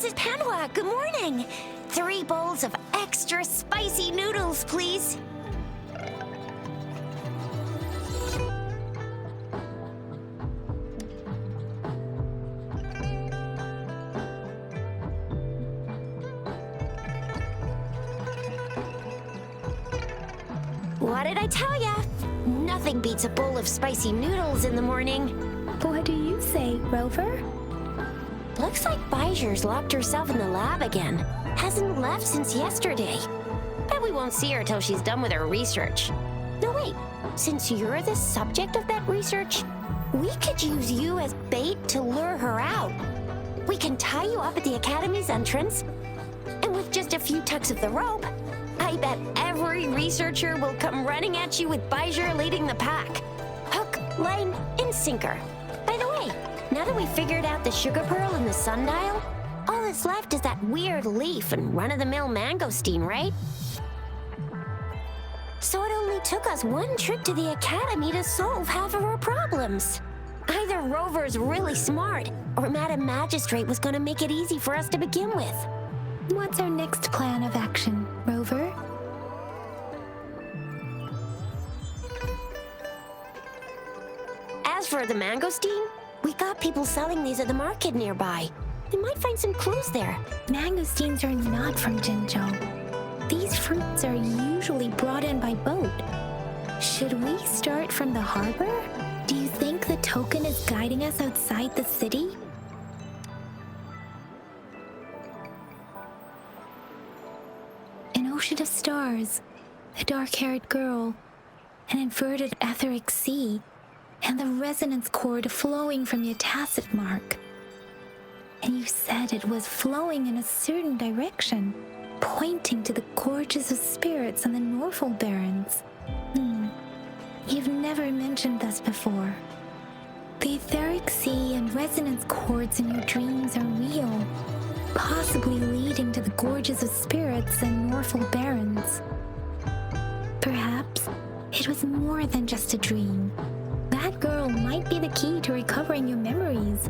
Mrs. Panhua, good morning. 3 bowls of extra spicy noodles, please. What did I tell ya? Nothing beats a bowl of spicy noodles in the morning. What do you say, Rover? Looks like Bijou's locked herself in the lab again. Hasn't left since yesterday. Bet we won't see her till she's done with her research. No, wait. Since you're the subject of that research, we could use you as bait to lure her out. We can tie you up at the Academy's entrance, and with just a few tugs of the rope, I bet every researcher will come running at you with Bijou leading the pack. Hook, line, and sinker. By the way, now that we've figured out the sugar pearl and the sundial, all that's left is that weird leaf and run-of-the-mill mangosteen, right? So it only took us 1 trip to the Academy to solve half of our problems. Either Rover's really smart, or Madam Magistrate was gonna make it easy for us to begin with. What's our next plan of action, Rover? As for the mangosteen, we got people selling these at the market nearby. We might find some clues there. Mangosteens are not from Jinzhou. These fruits are usually brought in by boat. Should we start from the harbor? Do you think the token is guiding us outside the city? An ocean of stars, a dark-haired girl, an inverted etheric sea, and the resonance cord flowing from the tacit mark. And you said it was flowing in a certain direction, pointing to the gorges of spirits on the Norfolk Barrens. You've never mentioned this before. The etheric sea and resonance cords in your dreams are real, possibly leading to the gorges of spirits and Norfolk Barrens. Perhaps it was more than just a dream. That girl might be the key to recovering your memories.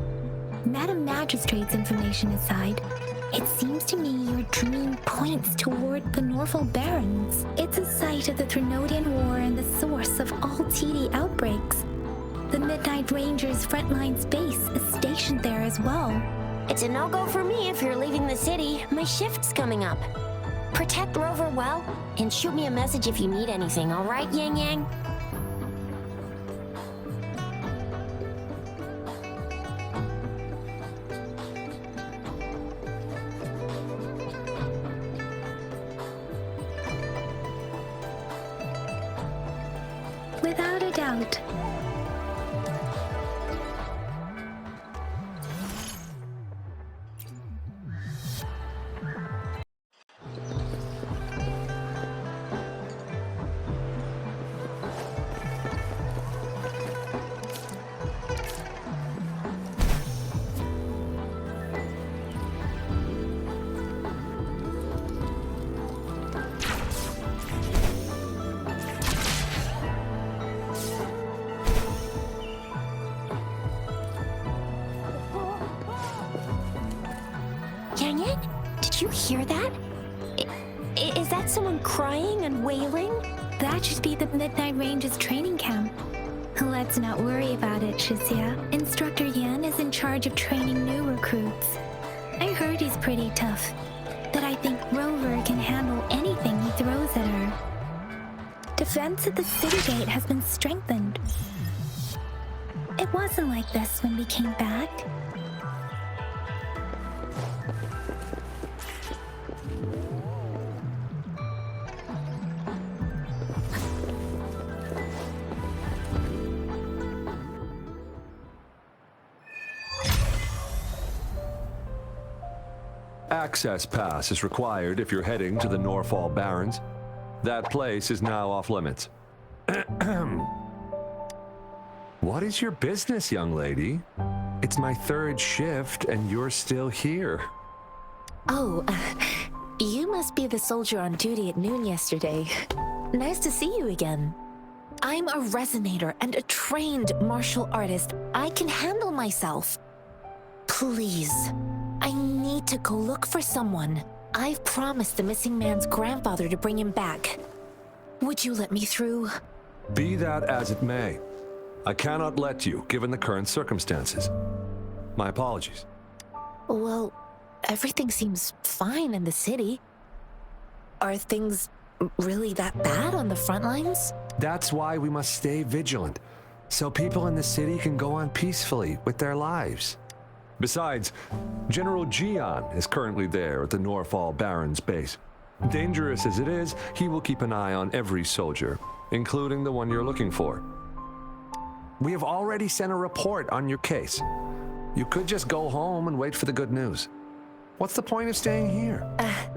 Madam Magistrate's information aside, it seems to me your dream points toward the Norfolk Barrens. It's a site of the Trinodian War and the source of all TD outbreaks. The Midnight Rangers' frontline base is stationed there as well. It's a no-go for me if you're leaving the city. My shift's coming up. Protect Rover well, and shoot me a message if you need anything, all right, Yang Yang? Without a doubt. Yang Yang, did you hear that? Is that someone crying and wailing? That should be the Midnight Ranges training camp. Let's not worry about it, Shixia. Instructor Yan is in charge of training new recruits. I heard he's pretty tough, but I think Rover can handle anything he throws at her. Defense at the city gate has been strengthened. It wasn't like this when we came back. Access pass is required if you're heading to the Norfolk Barrens. That place is now off limits. What is your business, young lady? It's my 3rd shift and you're still here. Oh, you must be the soldier on duty at noon yesterday. Nice to see you again. I'm a resonator and a trained martial artist. I can handle myself. Please, I need need to go look for someone. I've promised the missing man's grandfather to bring him back. Would you let me through? Be that as it may, I cannot let you, given the current circumstances. My apologies. Well, everything seems fine in the city. Are things really that bad on the front lines? That's why we must stay vigilant, so people in the city can go on peacefully with their lives. Besides, General Jian is currently there at the Norfall Baron's base. Dangerous as it is, he will keep an eye on every soldier, including the one you're looking for. We have already sent a report on your case. You could just go home and wait for the good news. What's the point of staying here?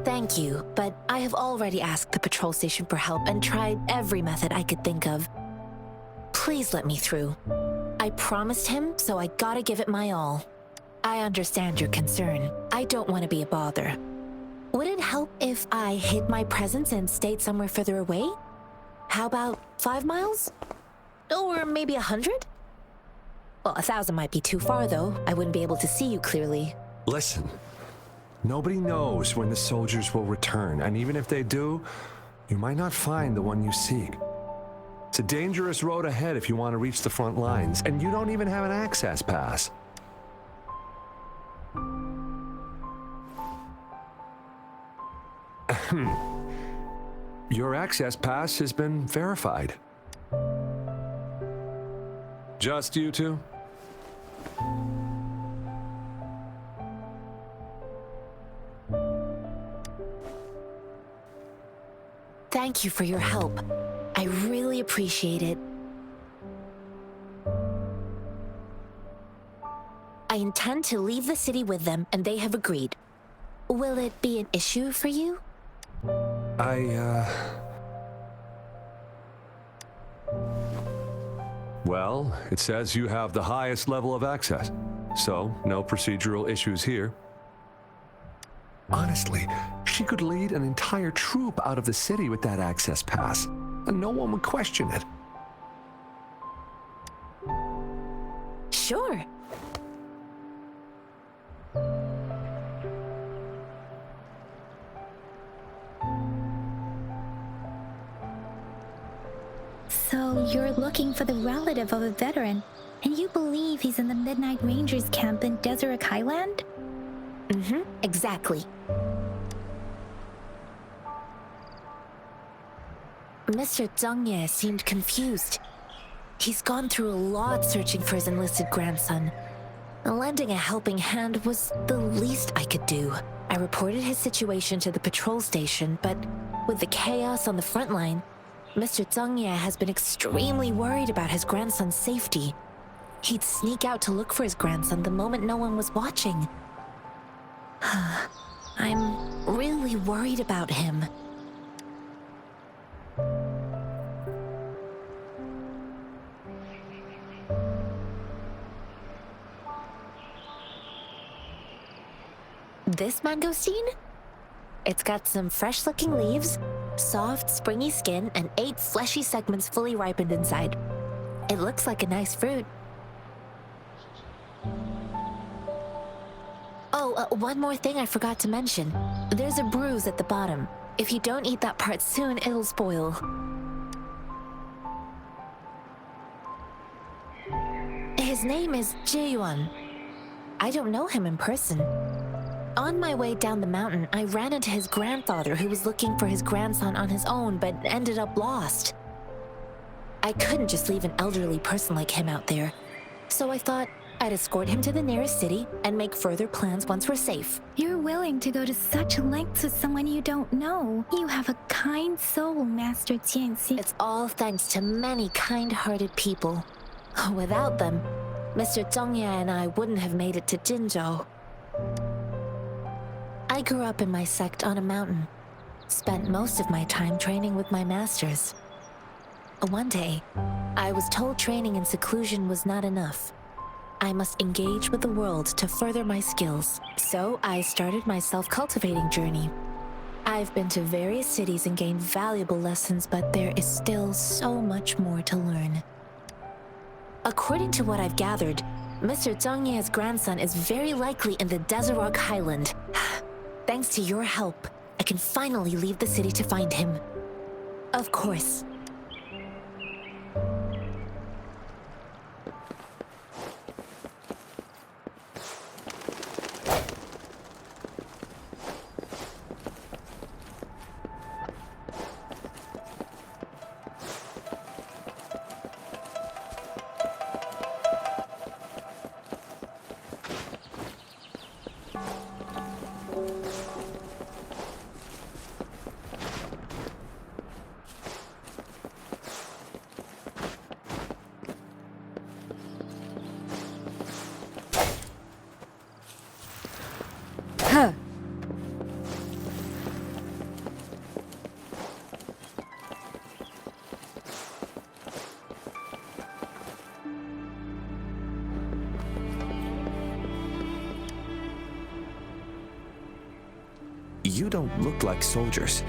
Thank you, but I have already asked the patrol station for help and tried every method I could think of. Please let me through. I promised him, so I gotta give it my all. I understand your concern. I don't want to be a bother. Would it help if I hid my presence and stayed somewhere further away? How about 5 miles? Or maybe 100? Well, 1,000 might be too far, though. I wouldn't be able to see you clearly. Listen, nobody knows when the soldiers will return, and even if they do, you might not find the one you seek. It's a dangerous road ahead if you want to reach the front lines, and you don't even have an access pass. Your access pass has been verified. Just you two? Thank you for your help. I really appreciate it. I intend to leave the city with them, and they have agreed. Will it be an issue for you? Well, it says you have the highest level of access, so no procedural issues here. Honestly, she could lead an entire troop out of the city with that access pass, and no one would question it. Sure. So you're looking for the relative of a veteran, and you believe he's in the Midnight Rangers camp in Deseret Highland? Exactly. Mr. Zhang Ye seemed confused. He's gone through a lot searching for his enlisted grandson. Lending a helping hand was the least I could do. I reported his situation to the patrol station, but with the chaos on the front line, Mr. Zhang Ye has been extremely worried about his grandson's safety. He'd sneak out to look for his grandson the moment no one was watching. I'm really worried about him. This mangosteen? It's got some fresh-looking leaves, soft, springy skin, and 8 fleshy segments fully ripened inside. It looks like a nice fruit. Oh, one more thing I forgot to mention. There's a bruise at the bottom. If you don't eat that part soon, it'll spoil. His name is Jiyuan. I don't know him in person. On my way down the mountain, I ran into his grandfather who was looking for his grandson on his own but ended up lost. I couldn't just leave an elderly person like him out there, so I thought I'd escort him to the nearest city and make further plans once we're safe. You're willing to go to such lengths with someone you don't know. You have a kind soul, Master Jianxi. It's all thanks to many kind-hearted people. Without them, Mr. Zhang Ye and I wouldn't have made it to Jinzhou. I grew up in my sect on a mountain, spent most of my time training with my masters. One day, I was told training in seclusion was not enough. I must engage with the world to further my skills, so I started my self-cultivating journey. I've been to various cities and gained valuable lessons, but there is still so much more to learn. According to what I've gathered, Mr. Zhang Ye's grandson is very likely in the Desert Highland. Thanks to your help, I can finally leave the city to find him. Of course. You don't look like soldiers.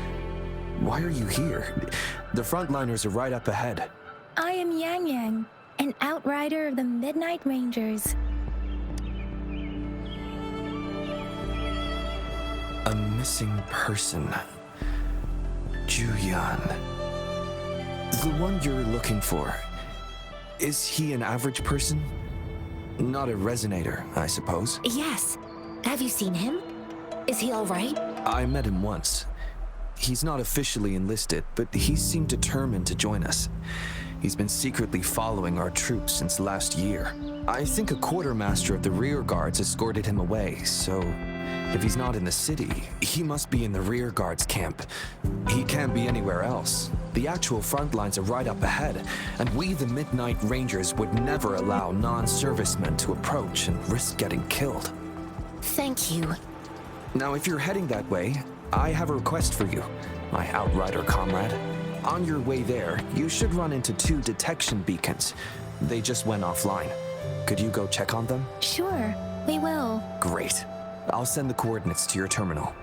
Why are you here? The frontliners are right up ahead. I am Yang Yang, an outrider of the Midnight Rangers. A missing person. Juyan. The one you're looking for. Is he an average person? Not a resonator, I suppose. Yes. Have you seen him? Is he all right? I met him once. He's not officially enlisted, but he seemed determined to join us. He's been secretly following our troops since last year. I think a quartermaster of the rear guards escorted him away, so if he's not in the city, he must be in the rear guards camp. He can't be anywhere else. The actual front lines are right up ahead, and we, the Midnight Rangers, would never allow non-servicemen to approach and risk getting killed. Thank you. Now, if you're heading that way, I have a request for you, my outrider comrade. On your way there, you should run into 2 detection beacons. They just went offline. Could you go check on them? Sure, we will. Great. I'll send the coordinates to your terminal.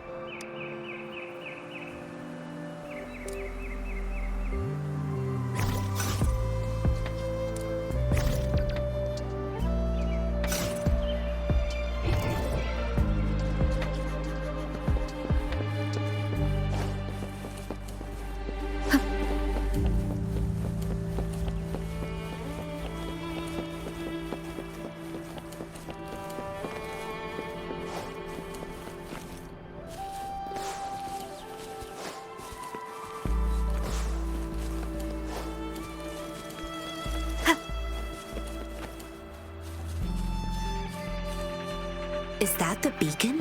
Is that the beacon?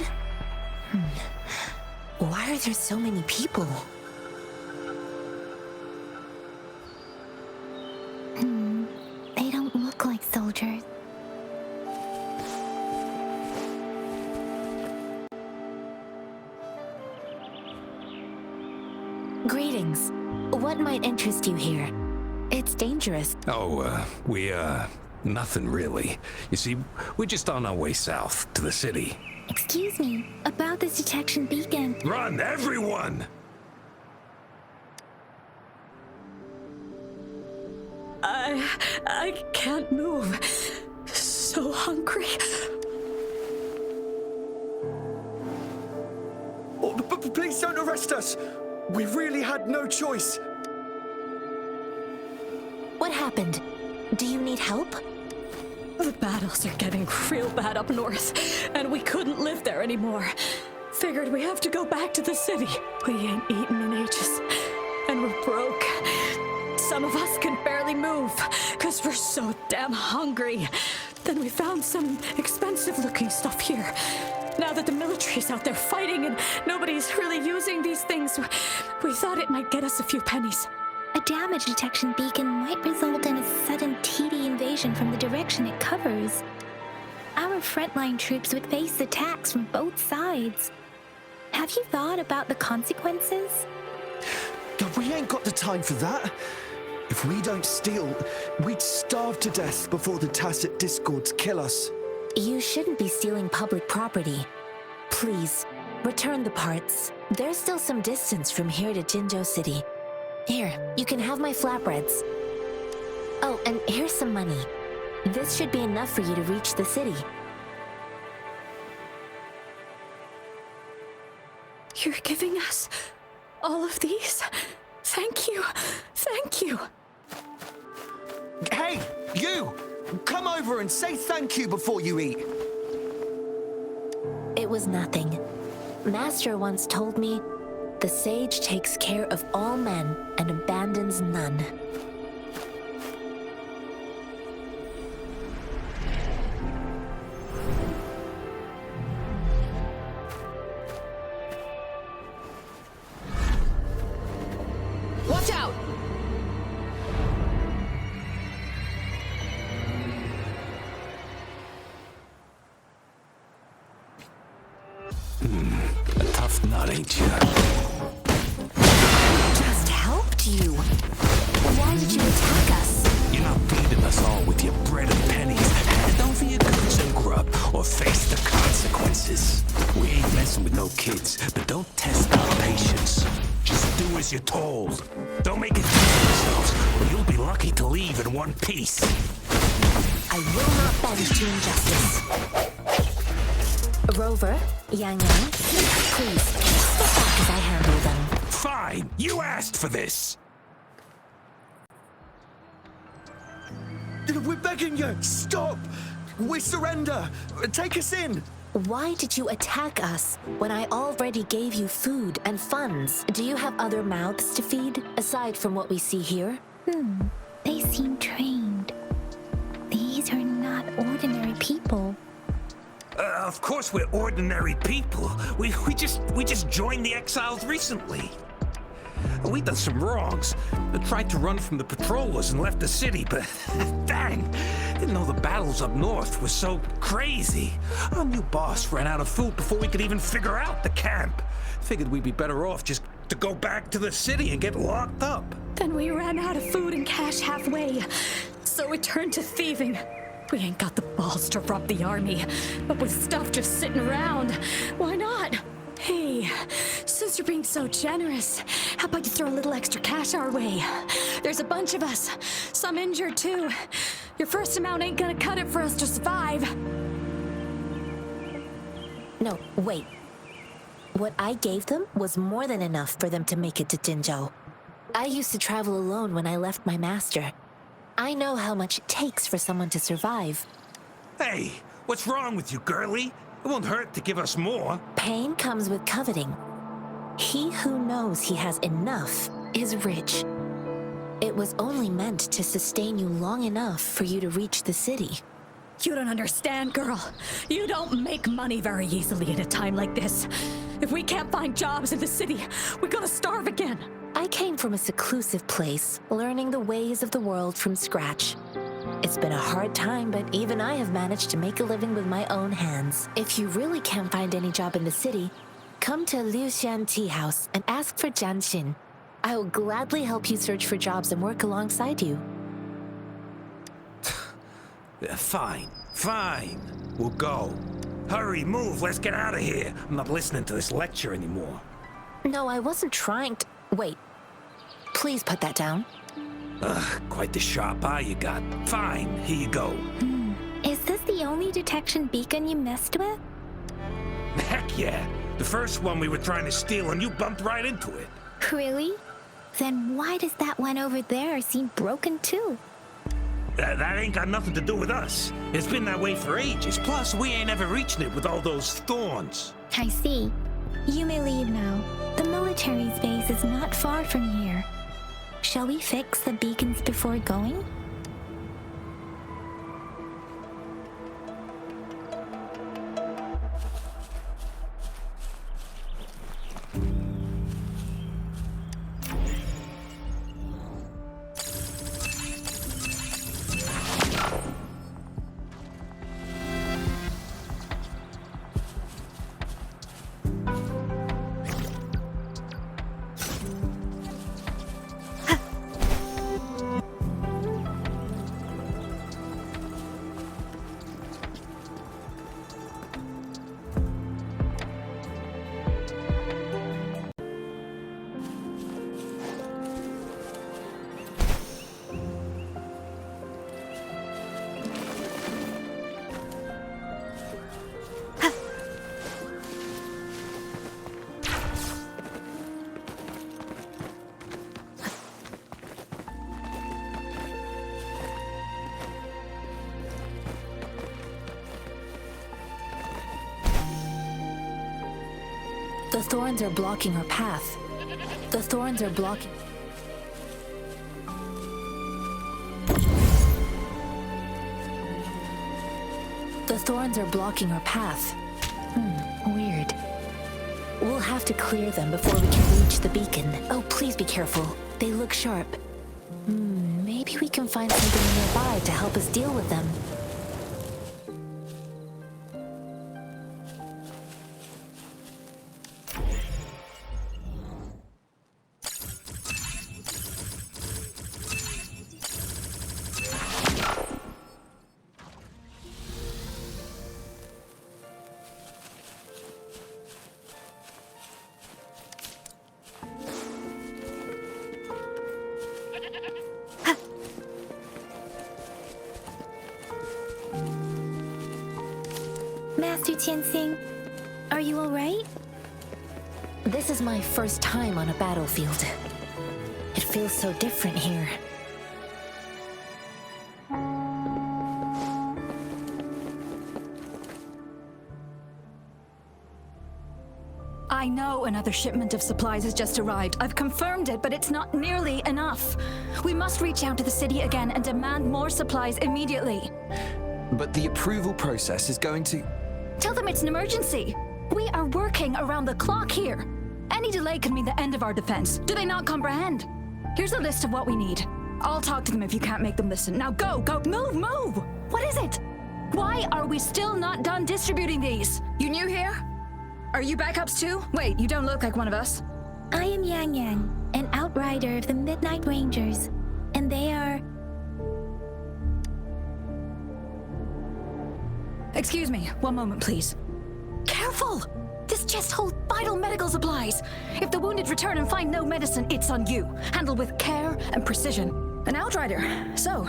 Why are there so many people? They don't look like soldiers. Greetings. What might interest you here? It's dangerous. Nothing really. You see, we're just on our way south to the city. Excuse me, about this detection beacon. Run, everyone! I can't move. So hungry. Oh, please don't arrest us! We really had no choice. What happened? Do you need help? The battles are getting real bad up north, and we couldn't live there anymore. Figured we have to go back to the city. We ain't eaten in ages, and we're broke. Some of us can barely move, because we're so damn hungry. Then we found some expensive-looking stuff here. Now that the military's out there fighting and nobody's really using these things, we thought it might get us a few pennies. A damage detection beacon might result in a sudden TD invasion from the direction it covers. Our frontline troops would face attacks from both sides. Have you thought about the consequences? We ain't got the time for that. If we don't steal, we'd starve to death before the tacit discords kill us. You shouldn't be stealing public property. Please, return the parts. There's still some distance from here to Jinzhou City. Here, you can have my flatbreads. Oh, and here's some money. This should be enough for you to reach the city. You're giving us all of these? Thank you. Thank you. Hey, you! Come over and say thank you before you eat. It was nothing. Master once told me, the sage takes care of all men and abandons none. Watch out! A tough nut, ain't you? Just helped you. Why did you attack us? You're not feeding us all with your bread and pennies. Hand over your goods and grub, or face the consequences. We ain't messing with no kids, but don't test our patience. Just do as you're told. Don't make it for yourselves, or you'll be lucky to leave in one piece. I will not bend to injustice. Rover, Yang Yang, please, step back as I handle them. Fine, you asked for this. We're begging you, stop! We surrender! Take us in! Why did you attack us when I already gave you food and funds? Do you have other mouths to feed, aside from what we see here? They seem trained. These are not ordinary people. Of course we're ordinary people. We just joined the exiles recently. We done some wrongs. Tried to run from the patrollers and left the city, but dang, didn't know the battles up north were so crazy. Our new boss ran out of food before we could even figure out the camp. Figured we'd be better off just to go back to the city and get locked up. Then we ran out of food and cash halfway, so we turned to thieving. We ain't got the balls to rob the army, but with stuff just sitting around, why not? Hey, since you're being so generous, how about you throw a little extra cash our way? There's a bunch of us, some injured too. Your first amount ain't gonna cut it for us to survive. No, wait. What I gave them was more than enough for them to make it to Jinzhou. I used to travel alone when I left my master. I know how much it takes for someone to survive. Hey, what's wrong with you, girlie? It won't hurt to give us more. Pain comes with coveting. He who knows he has enough is rich. It was only meant to sustain you long enough for you to reach the city. You don't understand, girl. You don't make money very easily at a time like this. If we can't find jobs in the city, we're gonna starve again. I came from a seclusive place, learning the ways of the world from scratch. It's been a hard time, but even I have managed to make a living with my own hands. If you really can't find any job in the city, come to Liu Xian Tea House and ask for Jian Xin. I will gladly help you search for jobs and work alongside you. Fine. We'll go. Hurry, move, let's get out of here. I'm not listening to this lecture anymore. No, I wasn't trying to... Wait. Please put that down. Quite the sharp eye you got. Fine, here you go. Is this the only detection beacon you messed with? Heck yeah. The first one we were trying to steal and you bumped right into it. Really? Then why does that one over there seem broken too? That ain't got nothing to do with us. It's been that way for ages. Plus, we ain't ever reaching it with all those thorns. I see. You may leave now. The military base is not far from here. Shall we fix the beacons before going? The thorns are blocking her path. The thorns are blocking... The thorns are blocking her path. Weird. We'll have to clear them before we can reach the beacon. Oh, please be careful. They look sharp. Maybe we can find something nearby to help us deal with them. Master Tianxing, are you alright? This is my first time on a battlefield. It feels so different here. I know another shipment of supplies has just arrived. I've confirmed it, but it's not nearly enough. We must reach out to the city again and demand more supplies immediately. But the approval process is going to... Tell them it's an emergency. We are working around the clock here. Any delay could mean the end of our defense. Do they not comprehend? Here's a list of what we need. I'll talk to them if you can't make them listen. Now go, move! What is it? Why are we still not done distributing these? You new here? Are you backups too? Wait, you don't look like one of us. I am Yang Yang, an outrider of the Midnight Rangers, and they are... Excuse me, one moment please. Careful! This chest holds vital medical supplies. If the wounded return and find no medicine, it's on you. Handled with care and precision. An outrider. So,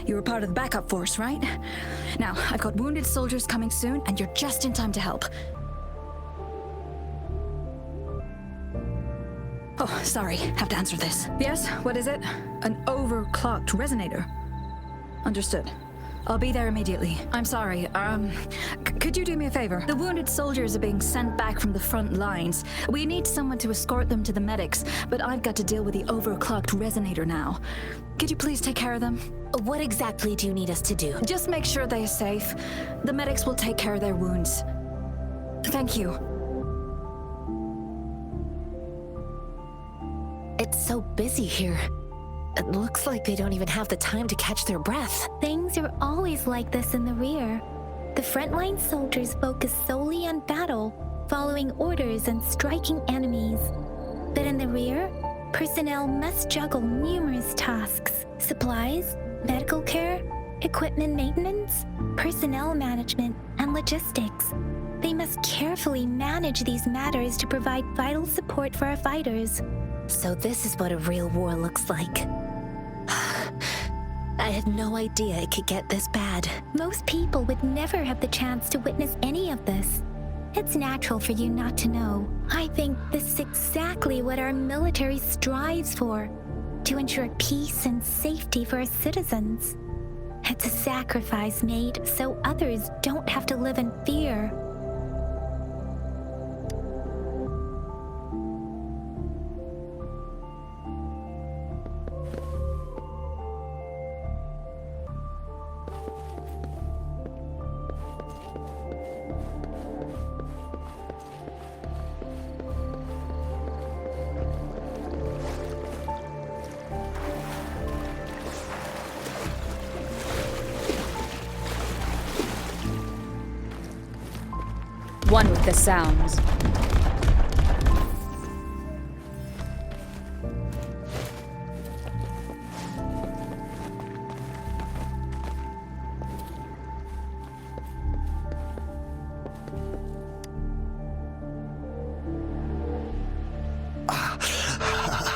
you were part of the backup force, right? Now, I've got wounded soldiers coming soon, and you're just in time to help. Oh, sorry, have to answer this. Yes, what is it? An overclocked resonator. Understood. I'll be there immediately. I'm sorry, could you do me a favor? The wounded soldiers are being sent back from the front lines. We need someone to escort them to the medics, but I've got to deal with the overclocked resonator now. Could you please take care of them? What exactly do you need us to do? Just make sure they are safe. The medics will take care of their wounds. Thank you. It's so busy here. It looks like they don't even have the time to catch their breath. Things are always like this in the rear. The frontline soldiers focus solely on battle, following orders and striking enemies. But in the rear, personnel must juggle numerous tasks: supplies, medical care, equipment maintenance, personnel management, and logistics. They must carefully manage these matters to provide vital support for our fighters. So this is what a real war looks like. I had no idea it could get this bad. Most people would never have the chance to witness any of this. It's natural for you not to know. I think this is exactly what our military strives for, to ensure peace and safety for our citizens. It's a sacrifice made so others don't have to live in fear. One with the sounds.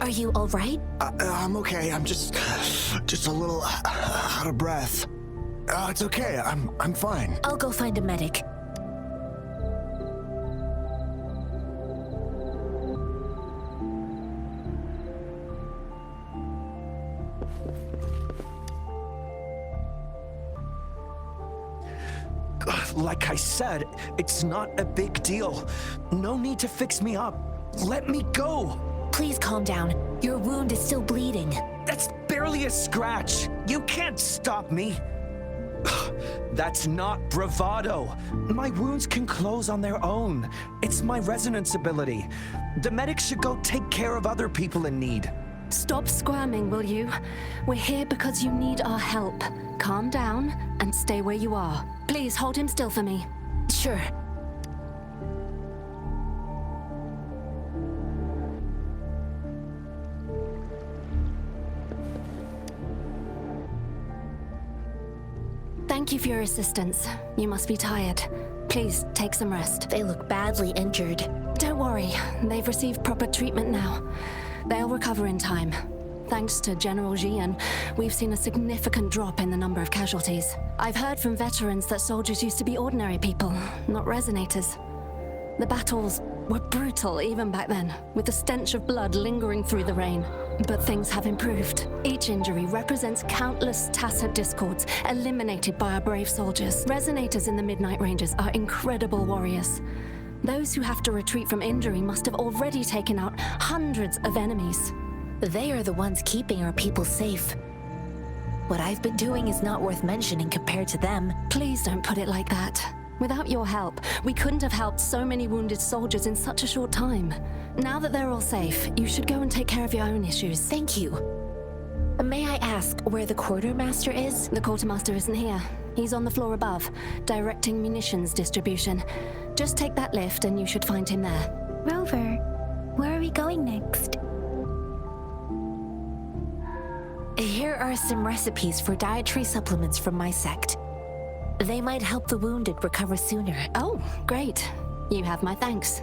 Are you all right? I'm okay. I'm just a little out of breath. It's okay. I'm fine. I'll go find a medic. Like I said, it's not a big deal. No need to fix me up. Let me go. Please calm down. Your wound is still bleeding. That's barely a scratch. You can't stop me. That's not bravado. My wounds can close on their own. It's my resonance ability. The medics should go take care of other people in need. Stop squirming, will you? We're here because you need our help. Calm down and stay where you are. Please hold him still for me. Sure. Thank you for your assistance. You must be tired. Please take some rest. They look badly injured. Don't worry, they've received proper treatment now. They'll recover in time. Thanks to General Jian, we've seen a significant drop in the number of casualties. I've heard from veterans that soldiers used to be ordinary people, not resonators. The battles were brutal even back then, with the stench of blood lingering through the rain. But things have improved. Each injury represents countless tacit discords eliminated by our brave soldiers. Resonators in the Midnight Ranges are incredible warriors. Those who have to retreat from injury must have already taken out hundreds of enemies. They are the ones keeping our people safe. What I've been doing is not worth mentioning compared to them. Please don't put it like that. Without your help, we couldn't have helped so many wounded soldiers in such a short time. Now that they're all safe, you should go and take care of your own issues. Thank you. May I ask where the quartermaster is? The quartermaster isn't here. He's on the floor above, directing munitions distribution. Just take that lift and you should find him there. Rover, where are we going next? Here are some recipes for dietary supplements from my sect. They might help the wounded recover sooner. Oh, great. You have my thanks.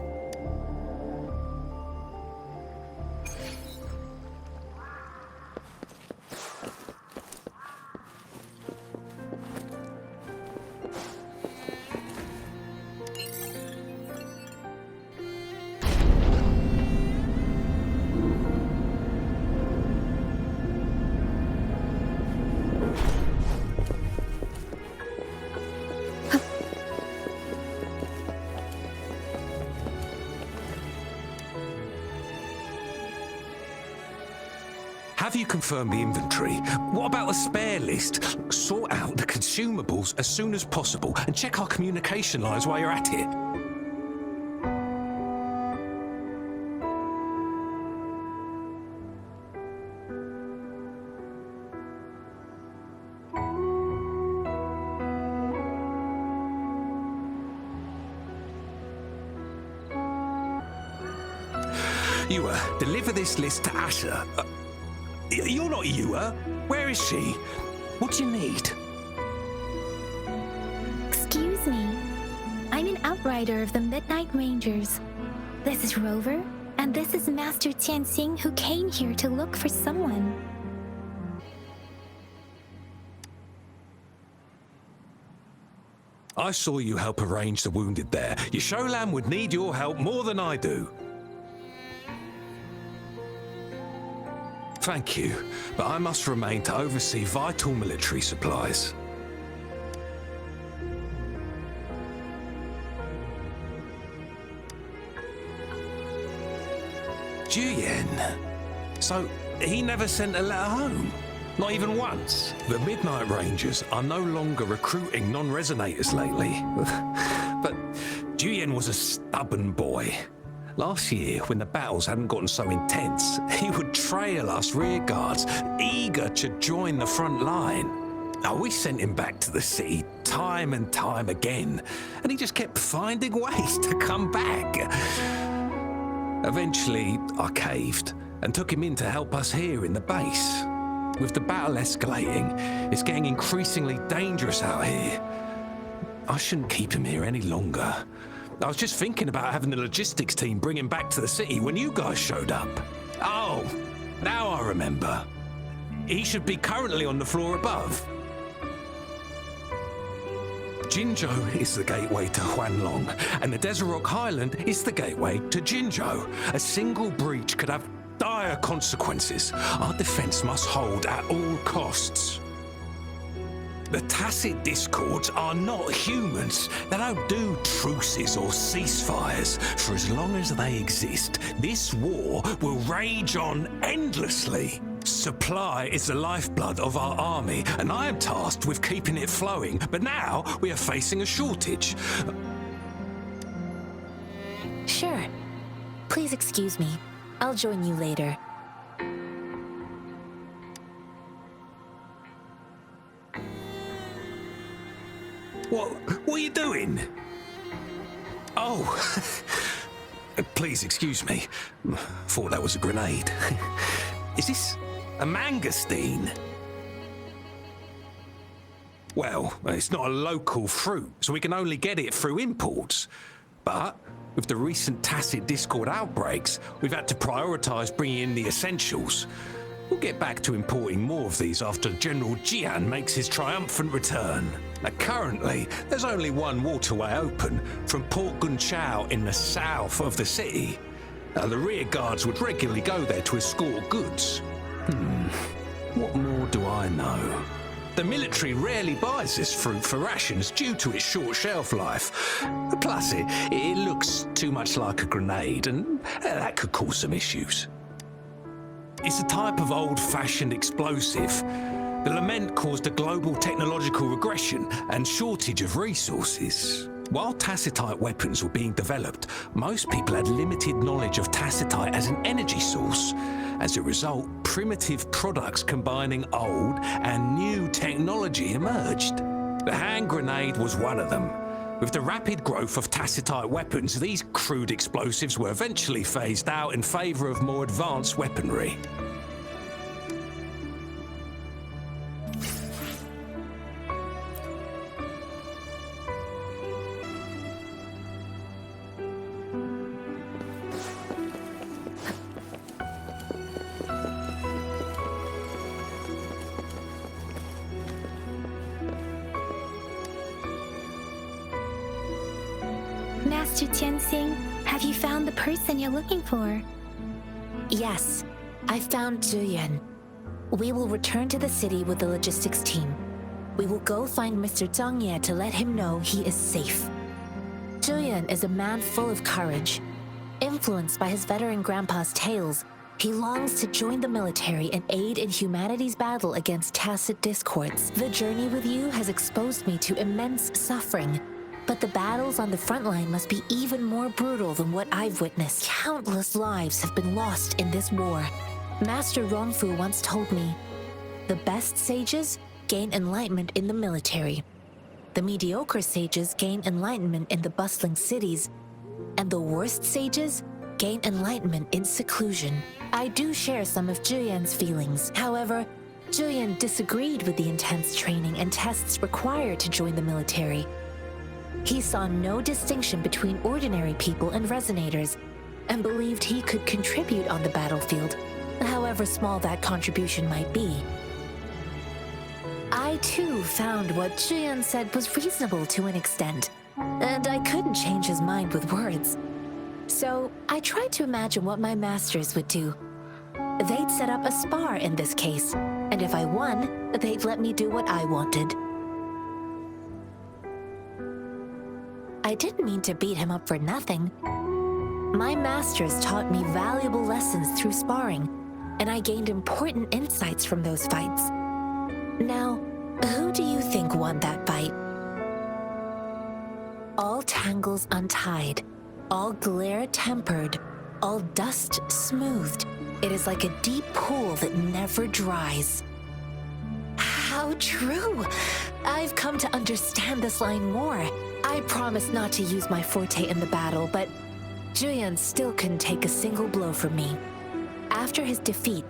Have you confirmed the inventory? What about the spare list? Sort out the consumables as soon as possible and check our communication lines while you're at it. Yua, deliver this list to Asher. You're not Yua. Where is she? What do you need? Excuse me. I'm an outrider of the Midnight Rangers. This is Rover, and this is Master Tianxing, who came here to look for someone. I saw you help arrange the wounded there. Your Sholan would need your help more than I do. Thank you, but I must remain to oversee vital military supplies. Juyen. So, he never sent a letter home? Not even once? The Midnight Rangers are no longer recruiting non-resonators lately. But Juyen was a stubborn boy. Last year, when the battles hadn't gotten so intense, he would trail us rearguards, eager to join the front line. Now, we sent him back to the city time and time again, and he just kept finding ways to come back. Eventually, I caved and took him in to help us here in the base. With the battle escalating, it's getting increasingly dangerous out here. I shouldn't keep him here any longer. I was just thinking about having the logistics team bring him back to the city when you guys showed up. Oh, now I remember. He should be currently on the floor above. Jinzhou is the gateway to Huanglong, and the Desert Rock Highland is the gateway to Jinzhou. A single breach could have dire consequences. Our defense must hold at all costs. The tacit discords are not humans. They don't do truces or ceasefires. For as long as they exist, this war will rage on endlessly. Supply is the lifeblood of our army, and I am tasked with keeping it flowing. But now we are facing a shortage. Sure. Please excuse me. I'll join you later. What are you doing? Oh, please excuse me. Thought that was a grenade. Is this a mangosteen? Well, it's not a local fruit, so we can only get it through imports. But with the recent tacit discord outbreaks, we've had to prioritize bringing in the essentials. We'll get back to importing more of these after General Jian makes his triumphant return. Now, currently, there's only one waterway open from Port Gunchao in the south of the city. The rear guards would regularly go there to escort goods. What more do I know? The military rarely buys this fruit for rations due to its short shelf life. Plus, it looks too much like a grenade, and that could cause some issues. It's a type of old-fashioned explosive. The lament caused a global technological regression and shortage of resources. While tacitite weapons were being developed, most people had limited knowledge of tacitite as an energy source. As a result, primitive products combining old and new technology emerged. The hand grenade was one of them. With the rapid growth of tacitite weapons, these crude explosives were eventually phased out in favor of more advanced weaponry. Master Tianxing, have you found the person you're looking for? Yes, I found Zhuyan. We will return to the city with the logistics team. We will go find Mr. Zhang Ye to let him know he is safe. Zhuyan is a man full of courage. Influenced by his veteran grandpa's tales, he longs to join the military and aid in humanity's battle against tacit discords. The journey with you has exposed me to immense suffering, but the battles on the front line must be even more brutal than what I've witnessed. Countless lives have been lost in this war. Master Rongfu once told me, the best sages gain enlightenment in the military. The mediocre sages gain enlightenment in the bustling cities, and the worst sages gain enlightenment in seclusion. I do share some of Zhuyan's feelings. However, Zhuyan disagreed with the intense training and tests required to join the military. He saw no distinction between ordinary people and resonators, and believed he could contribute on the battlefield, however small that contribution might be. I too found what Zhuyan said was reasonable to an extent, and I couldn't change his mind with words. So I tried to imagine what my masters would do. They'd set up a spar in this case, and if I won, they'd let me do what I wanted. I didn't mean to beat him up for nothing. My masters taught me valuable lessons through sparring, and I gained important insights from those fights. Now, who do you think won that fight? All tangles untied, all glare tempered, all dust smoothed. It is like a deep pool that never dries. How true! I've come to understand this line more. I promised not to use my forte in the battle, but Zhuyan still couldn't take a single blow from me. After his defeat,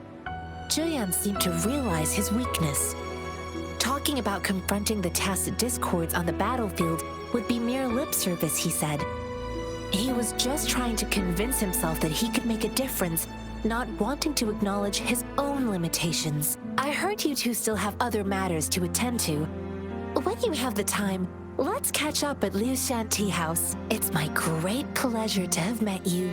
Zhuyan seemed to realize his weakness. Talking about confronting the tacit discords on the battlefield would be mere lip service, he said. He was just trying to convince himself that he could make a difference, not wanting to acknowledge his own limitations. I heard you two still have other matters to attend to. When you have the time, let's catch up at Liu Shan Tea House. It's my great pleasure to have met you.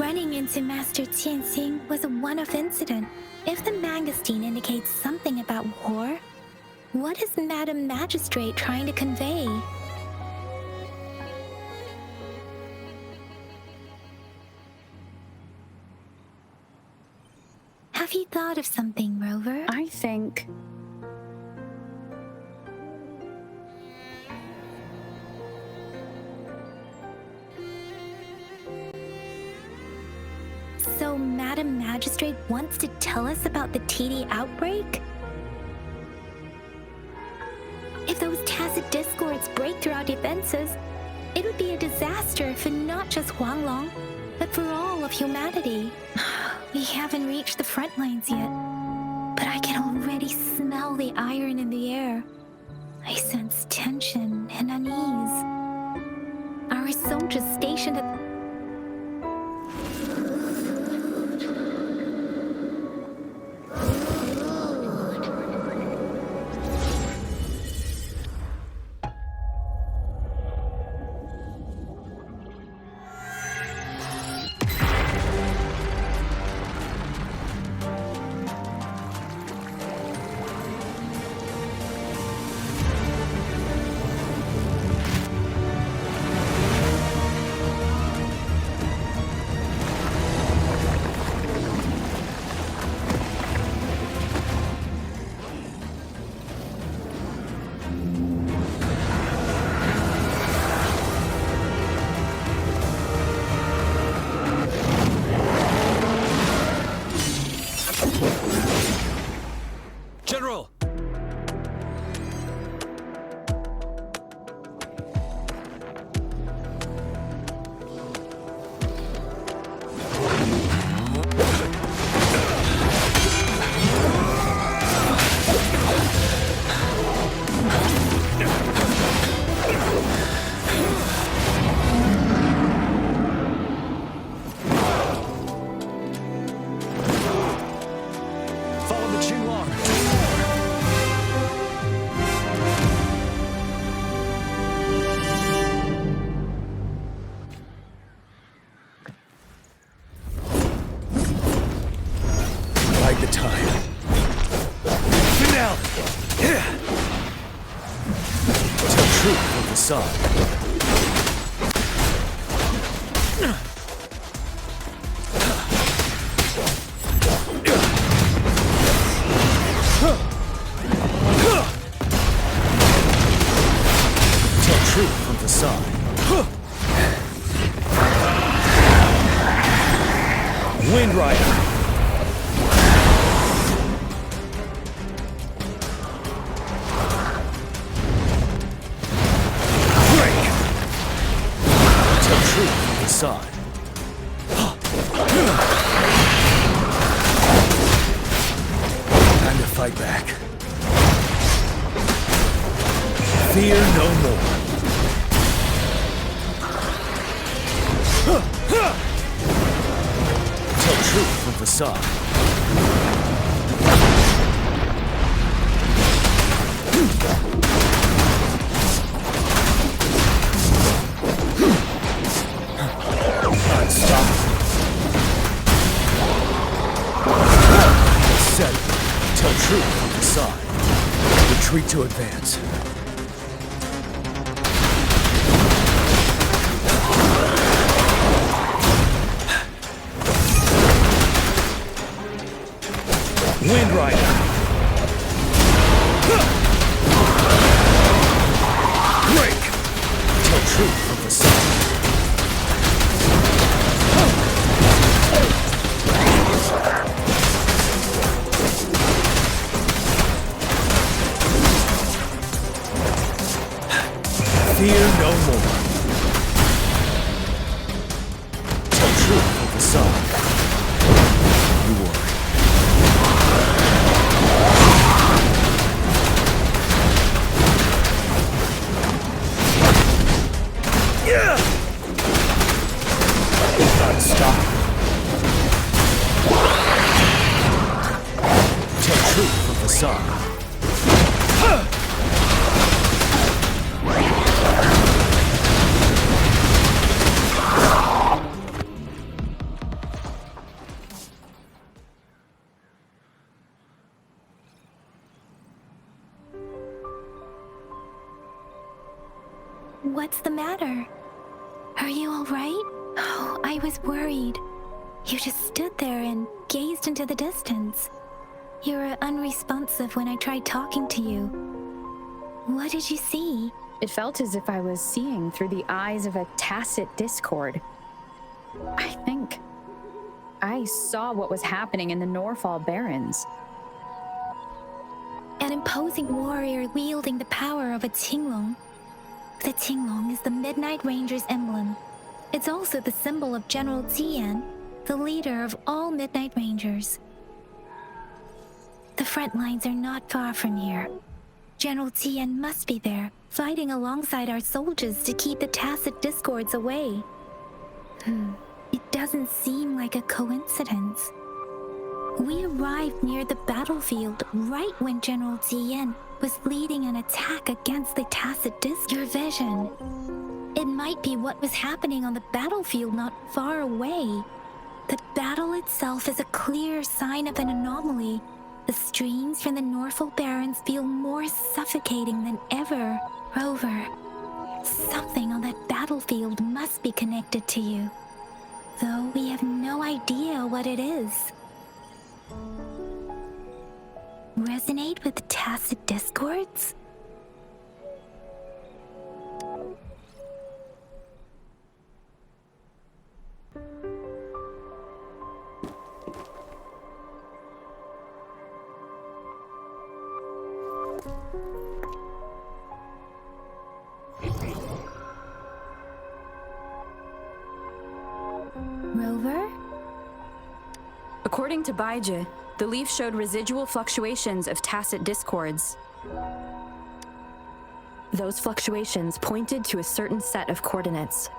running into Master Tianxing was a one-off incident. If the Mangosteen indicates something about war, what is Madam Magistrate trying to convey? Have you thought of something, Rover? I think... So Madam Magistrate wants to tell us about the TD outbreak? If those tacit discords break through our defenses, it would be a disaster for not just Huanglong, but for all of humanity. We haven't reached the front lines yet, but I can already smell the iron in the air. I sense tension and unease. Our soldiers stationed at... General! Follow the Qinglong! Bide the time. Now! Tell truth from the sun. Tell truth from the sun. Wind Rider! Side. Time to fight back. Fear no more. Tell truth from the side. Set it. Tell truth from the side. Retreat to advance. Wind Rider. Break. Tell truth from the side. Fear no more. Tell truth from the side. You worry. Yeah! Gotta stop. Tell truth from the side. What's the matter? Are you all right? Oh, I was worried. You just stood there and gazed into the distance. You were unresponsive when I tried talking to you. What did you see? It felt as if I was seeing through the eyes of a tacit discord. I think I saw what was happening in the Norfall Barrens. An imposing warrior wielding the power of a Huanglong. The Huanglong is the Midnight Ranger's emblem. It's also the symbol of General Tian, the leader of all Midnight Rangers. The front lines are not far from here. General Tian must be there, fighting alongside our soldiers to keep the tacit discords away. It doesn't seem like a coincidence. We arrived near the battlefield right when General Tian was leading an attack against the tacit disc. Your vision. It might be what was happening on the battlefield not far away. The battle itself is a clear sign of an anomaly. The streams from the Norfall Barrens feel more suffocating than ever. Rover, something on that battlefield must be connected to you, though we have no idea what it is. Resonate with tacit discords? Rover? According to Baiji, the leaf showed residual fluctuations of tacit discords. Those fluctuations pointed to a certain set of coordinates.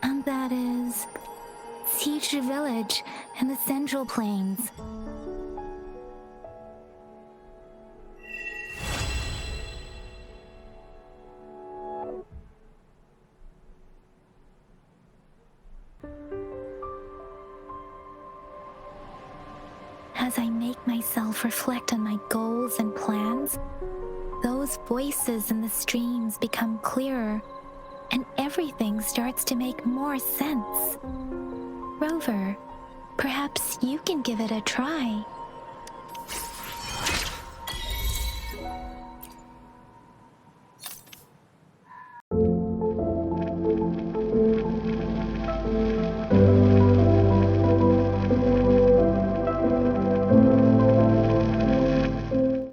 And that is Siege Village and the Central Plains. As I make myself reflect on my goals and plans, those voices in the streams become clearer, and everything starts to make more sense. Rover, perhaps you can give it a try.